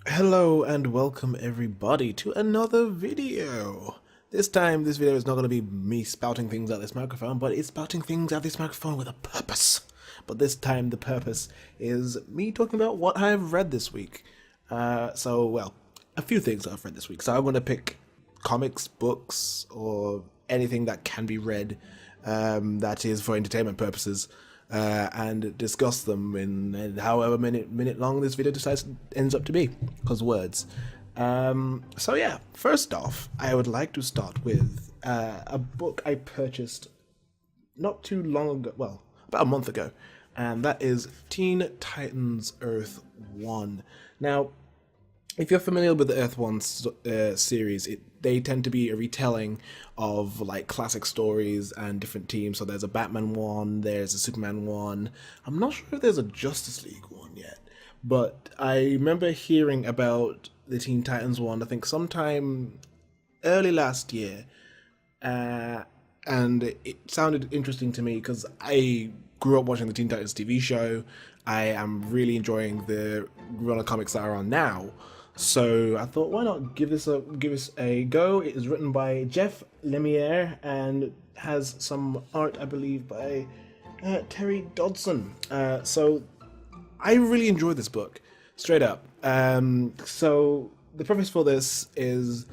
Hello and welcome everybody to another video. This time, this video is not going to be me spouting things at this microphone, but it's spouting things at this microphone with a purpose. But this time, the purpose is me talking about what I've read this week. Well, a few things I've read this week. So I'm going to pick comics, books, or anything that can be read that is for entertainment purposes. And discuss them in however minute long this video ends up to be, because words. So yeah, first off, I would like to start with a book I purchased not too long ago, well, about a month ago, and that is Teen Titans Earth 1. Now, if you're familiar with the Earth 1 series, they tend to be a retelling of like classic stories and different teams. So there's a Batman one, there's a Superman one. I'm not sure if there's a Justice League one yet, but I remember hearing about the Teen Titans one, I think sometime early last year, and it sounded interesting to me because I grew up watching the Teen Titans TV show. I am really enjoying the run of comics that are on now. So I thought, why not give this a go? It is written by Jeff Lemire and has some art, I believe, by Terry Dodson. So I really enjoyed this book, straight up. So the preface for this is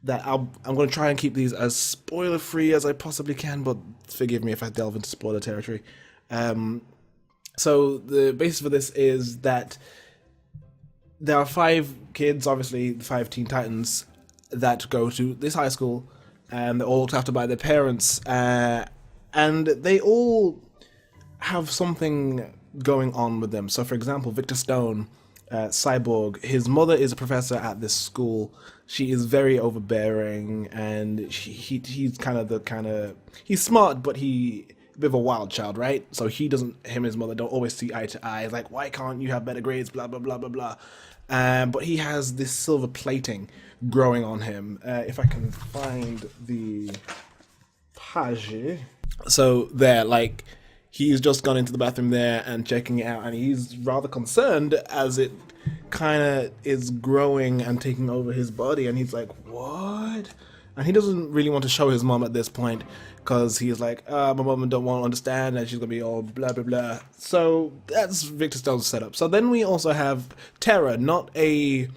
that I'm going to try and keep these as spoiler free as I possibly can, but forgive me if I delve into spoiler territory. So the basis for this is that there are 5 kids, obviously the 5 Teen Titans, that go to this high school, and they're all looked after by their parents, and they all have something going on with them. So, for example, Victor Stone, Cyborg, his mother is a professor at this school. She is very overbearing, and he's he's smart, but a bit of a wild child, right? So him and his mother don't always see eye to eye. It's like, why can't you have better grades? Blah blah blah blah blah. But he has this silver plating growing on him. If I can find the page. So there, like, he's just gone into the bathroom there and checking it out, and he's rather concerned as it kind of is growing and taking over his body, and he's like, what? And he doesn't really want to show his mom at this point, because he's like, my mom don't want to understand, and she's going to be all blah, blah, blah. So that's Victor Stone's setup. So then we also have Terra, not a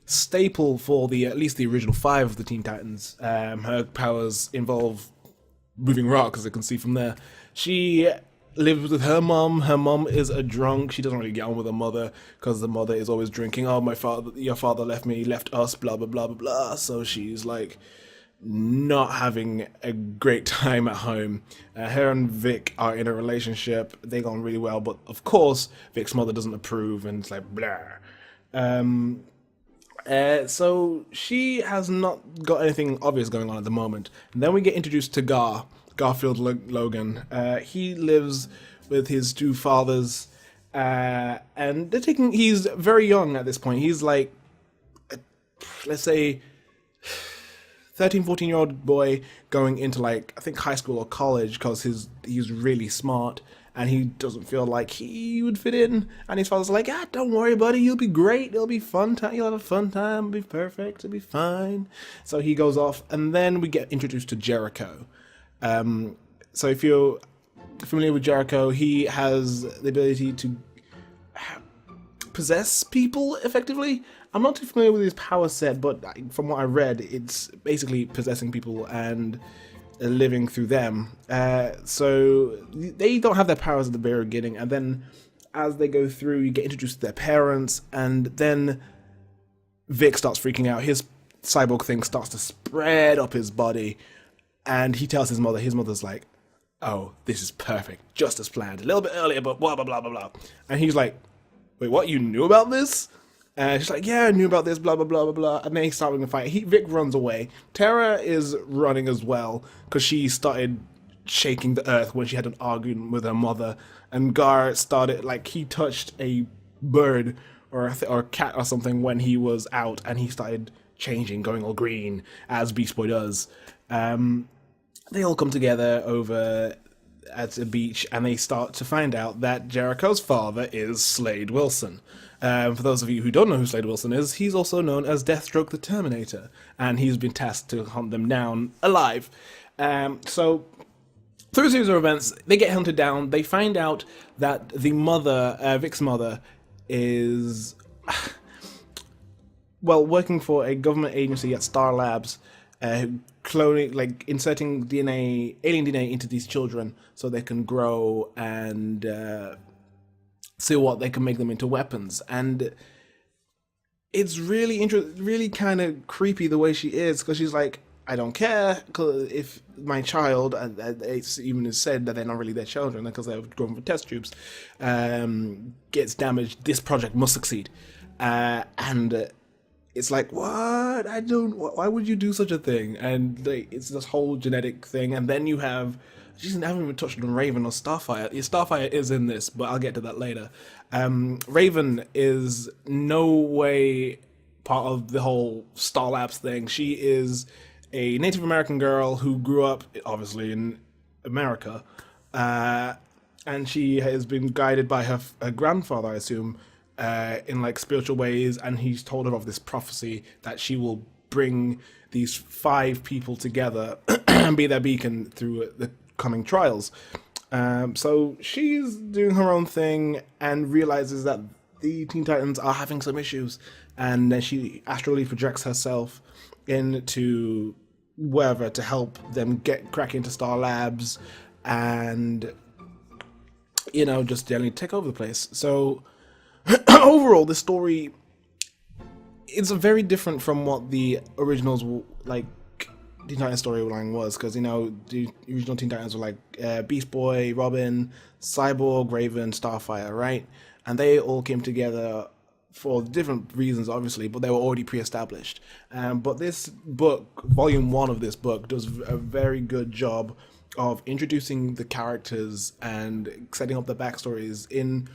staple for at least the original 5 of the Teen Titans. Her powers involve moving rocks, as you can see from there. She lives with her mom. Her mom is a drunk. She doesn't really get on with her mother, because the mother is always drinking. Oh, your father left me, left us, blah, blah, blah, blah, blah. So she's like not having a great time at home. Her and Vic are in a relationship. They go on really well, but of course Vic's mother doesn't approve, and it's like blah. So she has not got anything obvious going on at the moment. And then we get introduced to Garfield Logan. He lives with his 2 fathers, and he's very young at this point. He's like, let's say, 13, 14-year-old boy going into, like, I think high school or college, because he's really smart, and he doesn't feel like he would fit in. And his father's like, don't worry, buddy, you'll be great, it'll be fun time, you'll have a fun time, it'll be perfect, it'll be fine. So he goes off, and then we get introduced to Jericho. So if you're familiar with Jericho, he has the ability to possess people, effectively. I'm not too familiar with his power set, but from what I read, it's basically possessing people and living through them. So they don't have their powers at the very beginning, and then as they go through, you get introduced to their parents, and then Vic starts freaking out. His cyborg thing starts to spread up his body, and he tells his mother's like, oh, this is perfect, just as planned, a little bit earlier, but blah, blah, blah, blah, blah. And he's like, wait, what, you knew about this? And she's like, yeah, I knew about this, blah, blah, blah, blah, blah. And then he's starting to fight. Vic runs away. Terra is running as well, because she started shaking the earth when she had an argument with her mother. And Gar started, like, he touched a bird or a cat or something when he was out, and he started changing, going all green, as Beast Boy does. They all come together over at a beach, and they start to find out that Jericho's father is Slade Wilson. For those of you who don't know who Slade Wilson is, he's also known as Deathstroke the Terminator, and he's been tasked to hunt them down alive. So through a series of events, they get hunted down. They find out that the mother, Vic's mother, is working for a government agency at Star Labs, cloning, like inserting DNA, alien DNA into these children so they can grow and see what they can make them into weapons. And it's really really kind of creepy the way she is, because she's like, I don't care, cause if my child, and it's even said that they're not really their children because they're grown from test tubes, gets damaged, this project must succeed. And it's like, what? Why would you do such a thing? And like, it's this whole genetic thing. And then you have, I haven't even touched on Raven or Starfire. Yeah, Starfire is in this, but I'll get to that later. Raven is no way part of the whole Star Labs thing. She is a Native American girl who grew up, obviously, in America. And she has been guided by her grandfather, I assume, in like spiritual ways, and he's told her of this prophecy that she will bring these 5 people together and be their beacon through the coming trials. So she's doing her own thing and realizes that the Teen Titans are having some issues, and then she astrally projects herself into wherever to help them crack into Star Labs and, you know, just generally take over the place. So overall, the story is very different from what the originals, like, Teen Titans storyline was, because, you know, the original Teen Titans were like Beast Boy, Robin, Cyborg, Raven, Starfire, right? And they all came together for different reasons, obviously, but they were already pre-established. But this book, volume 1 of this book, does a very good job of introducing the characters and setting up the backstories in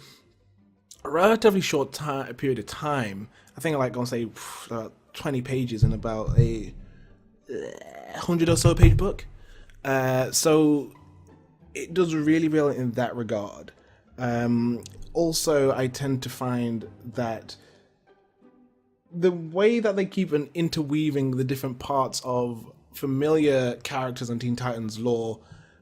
a relatively short period of time. I think I'm going to say 20 pages in about a 100 or so page book. So it does really well in that regard. Also, I tend to find that the way that they keep interweaving the different parts of familiar characters in Teen Titans lore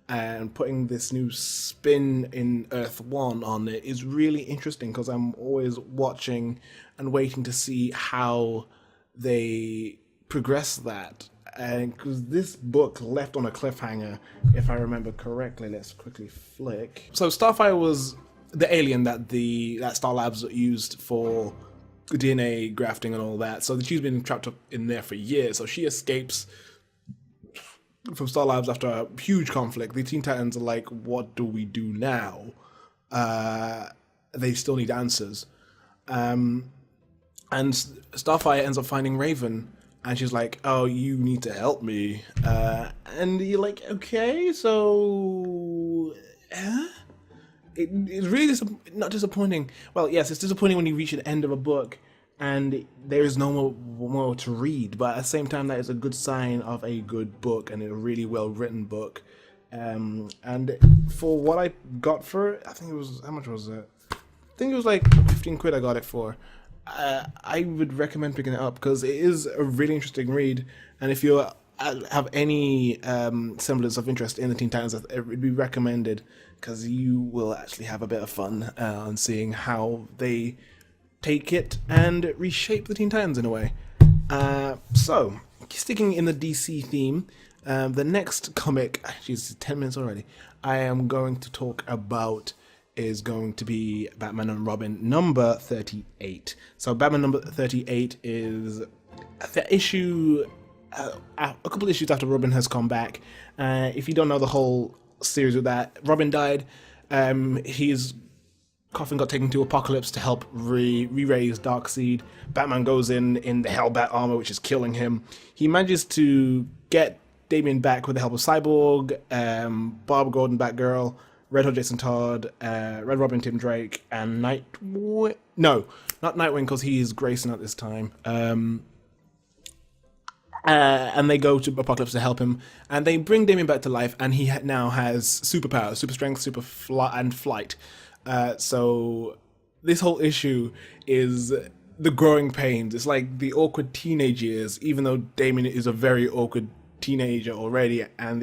and putting this new spin in Earth 1 on it is really interesting, because I'm always watching and waiting to see how they progress that. And because this book left on a cliffhanger, if I remember correctly. Let's quickly flick. So Starfire was the alien that Star Labs used for DNA grafting and all that. So she's been trapped up in there for years. So she escapes from Star Labs after a huge conflict. The Teen Titans are like, what do we do now? They still need answers. And Starfire ends up finding Raven, and she's like, oh, you need to help me. And you're like, okay, so... It's really not disappointing. Well, yes, it's disappointing when you reach the end of a book and there is no more to read, but at the same time, that is a good sign of a good book and a really well-written book. And for what I got for it, I think it was... How much was it? I think it was like 15 quid I got it for. I would recommend picking it up, because it is a really interesting read, and if you have any semblance of interest in the Teen Titans, it would be recommended, because you will actually have a bit of fun on seeing how they take it and reshape the Teen Titans in a way. So, sticking in the DC theme, the next comic, actually it's 10 minutes already, I am going to talk about is going to be Batman and Robin number 38. So Batman number 38 is the issue, a couple issues after Robin has come back. If you don't know the whole series with that, Robin died. His coffin got taken to Apocalypse to help re-raise Darkseid. Batman goes in the Hellbat armor, which is killing him. He manages to get Damian back with the help of Cyborg, Barbara Gordon, Batgirl, Red Hood, Jason Todd, Red Robin, Tim Drake, and Nightwing. No, not Nightwing, because he is Grayson at this time. And they go to Apocalypse to help him, and they bring Damien back to life, and he now has superpowers, super strength, and flight. So this whole issue is the growing pains. It's like the awkward teenage years, even though Damien is a very awkward teenager already, and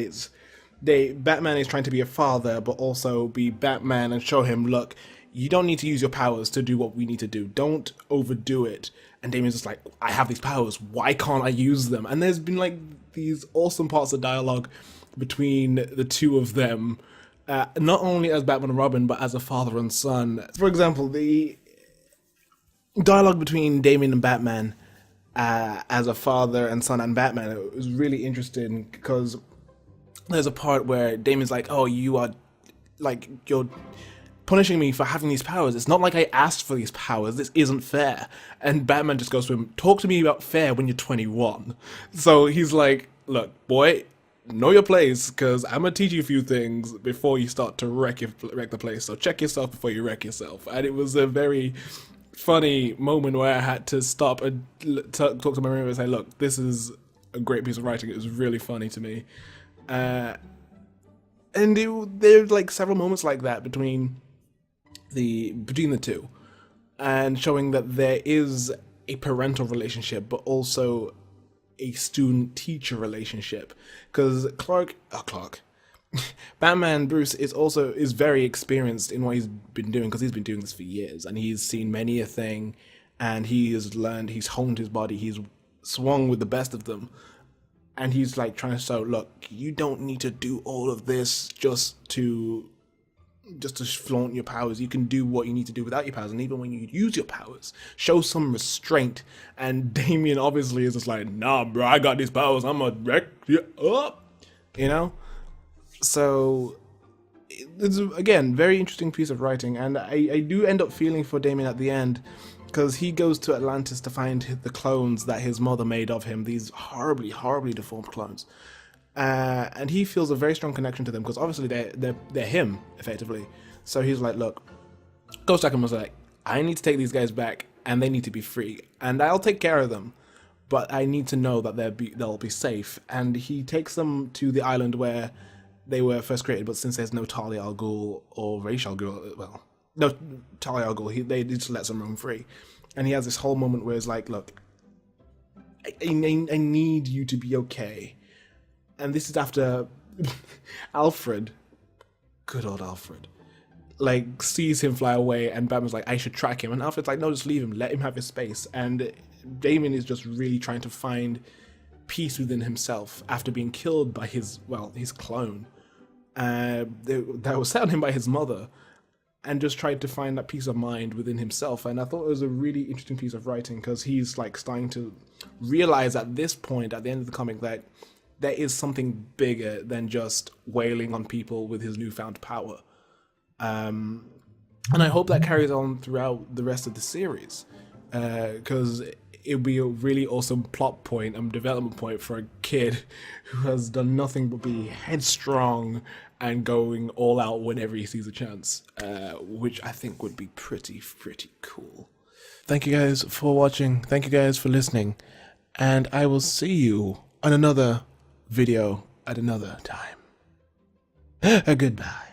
Batman is trying to be a father, but also be Batman and show him, look, you don't need to use your powers to do what we need to do. Don't overdo it. And Damien's just like, I have these powers. Why can't I use them? And there's been like these awesome parts of dialogue between the two of them, not only as Batman and Robin, but as a father and son. For example, the dialogue between Damien and Batman as a father and son and Batman, it was really interesting because there's a part where Damien's like, oh, you're punishing me for having these powers. It's not like I asked for these powers. This isn't fair. And Batman just goes to him, talk to me about fair when you're 21. So he's like, look, boy, know your place, because I'm going to teach you a few things before you start to wreck the place. So check yourself before you wreck yourself. And it was a very funny moment where I had to stop and talk to my roommate and say, look, this is a great piece of writing. It was really funny to me. And there's like several moments like that between the two, and showing that there is a parental relationship, but also a student-teacher relationship. Because Batman Bruce is very experienced in what he's been doing, because he's been doing this for years, and he's seen many a thing, and he's honed his body, he's swung with the best of them. And he's like trying to show, look, you don't need to do all of this just to flaunt your powers. You can do what you need to do without your powers. And even when you use your powers, show some restraint. And Damien obviously is just like, nah, bro, I got these powers. I'm gonna wreck you up. You know? So it's, again, very interesting piece of writing. And I do end up feeling for Damien at the end, because he goes to Atlantis to find the clones that his mother made of him, these horribly, horribly deformed clones. And he feels a very strong connection to them, because obviously they're him, effectively. So he's like, look, Ghost Recon was like, I need to take these guys back, and they need to be free. And I'll take care of them, but I need to know that they'll be safe. And he takes them to the island where they were first created, but since there's no Talia al Ghul or Ra's al Ghul, well, no, Talia al Ghul, they just let them roam free. And he has this whole moment where it's like, look, I need you to be okay. And this is after Alfred, good old Alfred, like sees him fly away, and Batman's like, I should track him. And Alfred's like, no, just leave him, let him have his space. And Damien is just really trying to find peace within himself after being killed by his clone that was set on him by his mother, and just tried to find that peace of mind within himself. And I thought it was a really interesting piece of writing, because he's like starting to realize at this point, at the end of the comic, that there is something bigger than just wailing on people with his newfound power. And I hope that carries on throughout the rest of the series, because it would be a really awesome plot point and development point for a kid who has done nothing but be headstrong and going all out whenever he sees a chance, which I think would be pretty cool. Thank you guys for watching. Thank you guys for listening. And I will see you on another video at another time. Goodbye.